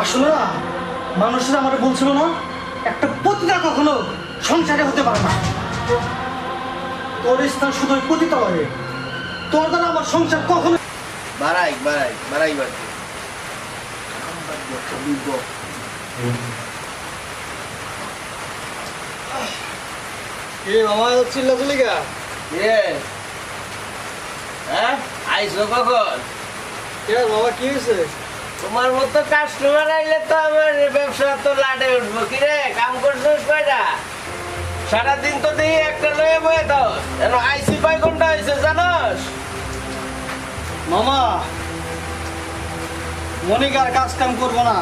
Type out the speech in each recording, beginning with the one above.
আসলে না মানুষেরা আমার বলছিল না একটা পতিতা কখনো সংসারে হতে পারে না। তোর স্থান শুধু ওই পতিতা হয়, তোর দ্বারা আমার সংসার কখনো বাড়াই বাড়াই বাড়াই বাড়ছে। মামা চিল্লাচিল্লি গা হ্যাঁ আইসো কখন? বাবা কি হয়েছে? তোমার মতো কাস্টমার আইলে তো আমার ব্যবসা তো লাটে উঠবো। কি রে কাম করছিস কয়টা? সারাদিন তো দেখি একটা লয়ে বয়ে দাও। এখন আইসি পাই কোনটা হয়েছে জানোস? মামা মনিকার কাজ কাম করবো না,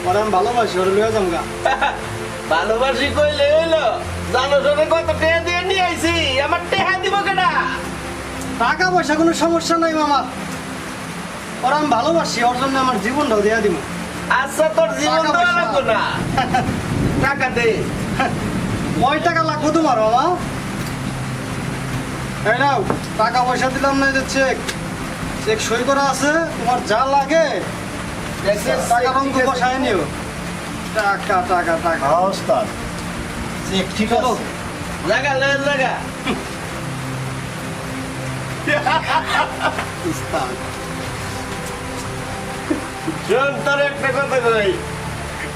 ওরা আমি ভালোবাসি, ওরা লয়ে যাম গা। ভালোবাসি কইলে হইলো জানোস ওরে কত টেহা দিয়ে নিয়ে আইছি? আমার টেহা দিব কেডা? টাকা পয়সা কোনো সমস্যা নাই মামা, ওরা আমি ভালোবাসি, ওর জন্য আমার জীবনটাও দেয়া দিব। আচ্ছা তোর জীবন টাকা দেওয়া পয়সা। লাগবো না, টাকা দে। কয় টাকা লাগবে তোমার মামা? এই নাও টাকা পয়সা দিলাম না, যে চেক চেক সই করা আছে, তোমার যা লাগে টাকা অঙ্ক বসায় নিও। টাকা টাকা টাকা ওস্তাদ চেক ঠিক চলো। আছে। লাগা লাগা। ওস্তাদ শোন তোর একটা কথা কই,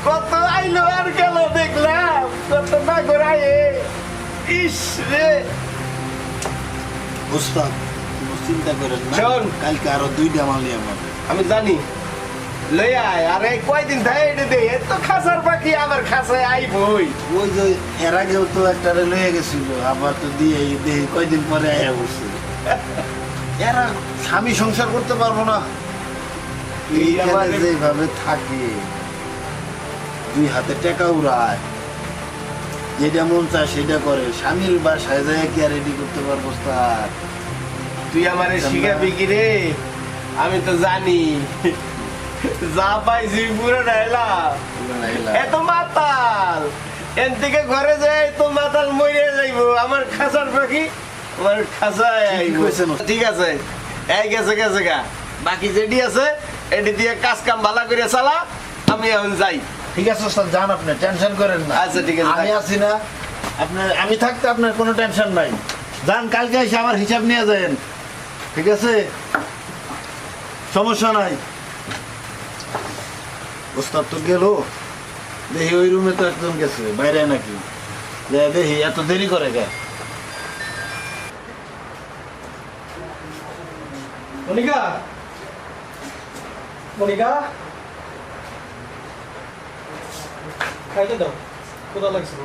কত আইলো আর গেল দেখলাম, কত না ঘুরাই। ইস রে ওস্তাদ কোনো চিন্তা করেন না, শোন। কালকে আরো 2টা মাল নিয়ে আমাদের। আমি জানি লই আয়, আর এই কয়দিন থাকে এটা দে। এত খাসার পাখি আবার খাসায় আইবই। ওই যে এর আগেও তো একটা লয়ে গেছিল, আবার তো দিয়ে দেখি কয়দিন পরে আয়া বসছে। এরা স্বামী সংসার করতে পারবো না, এইখানে যেভাবে থাকে 2 হাতে টাকা উড়ায়, যেটা মন চায় সেটা করে। স্বামীর বাসায় যায় কি আর রেডি করতে পারবো তার? তুই আমারে শিখাবি কি রে? আমি তো জানি যা পাইছি পুরো ডাইলাম। এত মাতাল এন থেকে ঘরে যায় তো মাতাল মরে যাইবো। আমার খাসার পাখি আমার খাসায় আইবো। কইছেন। ঠিক আছে এই গেছে গেছে গা, বাকি যেটি আছে এটি দিয়ে কাজ কাম ভালো করে চালা। আমি এখন যাই। ঠিক আছে স্যার, যান, আপনি টেনশন করেন না। আচ্ছা, ঠিক আছে, আমি থাক। আছি না, আপনার আমি থাকতে আপনার কোনো টেনশন নাই। যান, কালকে এসে আমার হিসাব নিয়ে যান, ঠিক আছে? সমস্যা নাই। ওস্তাদ তো গেল, দেখি ওই রুমে তো একজন গেছে বাইরে নাকি, যে দেখি এত দেরি করে কে। মনিকা মনিকা খাইতে দাও, কোথা লাগছে?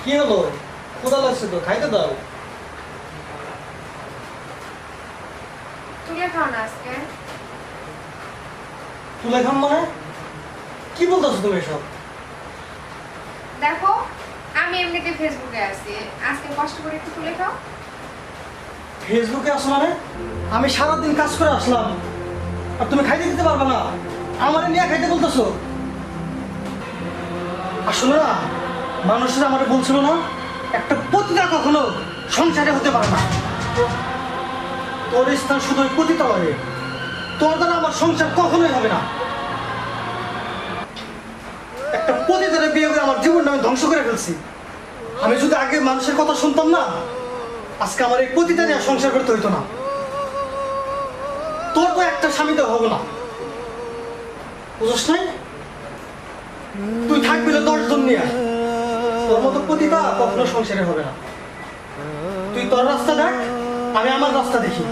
কি হলো? কোথা লাগছে তো? খাইতে দাও। তুলে খাও না আজকে। তুলে খাম মানে? কি বলতেছো তুমি এসব? দেখো আমি এমনিতে ফেসবুকে আছি, আজকে কষ্ট করে একটু তুলে খাও। ফেসবুকে আসো মানে? আমি সারাদিন কাজ করে আসলাম আর তুমি খাইতে দিতে পারবে না? আমারে নিয়ে খাইতে বলতেছো? আসলে না মানুষেরা আমার বলছিল না একটা পতিতা কখনো সংসারে হতে পারে না। তোর স্থান শুধু ওই পতিতা হয়, তোর দ্বারা আমার সংসার কখনোই হবে না। একটা পতিতারে বিয়ে করে আমার জীবনটা আমি ধ্বংস করে ফেলছি। আমি যদি আগে মানুষের কথা শুনতাম না, আজকে আমার এই পতিতা নিয়ে সংসার করতে হইতো না। তোর তো একটা স্বামীতে হবো না, বুঝছ নাই? তুই থাকবি না 10 জন নিয়ে, তোর মতো পতিতা কখনো সংসারে হবে না। তুই তোর রাস্তা দেখ, আমি আমার রাস্তা দেখি।